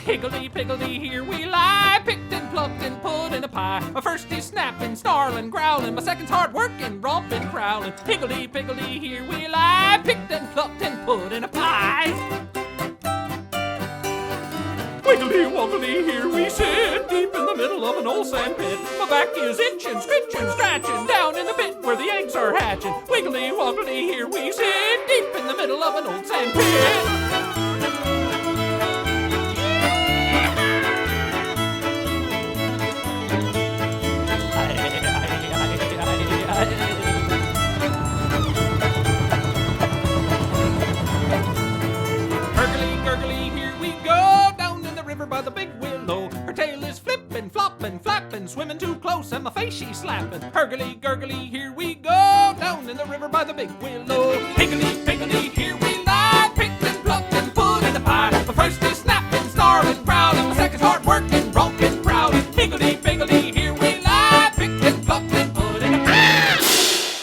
Higgledy-piggledy, here we lie, picked and plucked and put in a pie. My first is snapping, snarling, growling, my second's hard working, romping, crowling. Higgledy-piggledy, here we lie, picked and plucked and put in a pie. Wiggly-woggly, here we sit, deep in the middle of an old sand pit. My back is itching, scritching, scratching, down in the pit where the eggs are hatching. Wiggly-woggly, here we sit, deep in the middle of an old sand pit. Gurgly, here we go, down in the river by the big willow. Her tail is flippin', floppin', flappin', swimming too close and my face she's slappin'. Hurgly, gurgly, here we go, down in the river by the big willow. Higgly,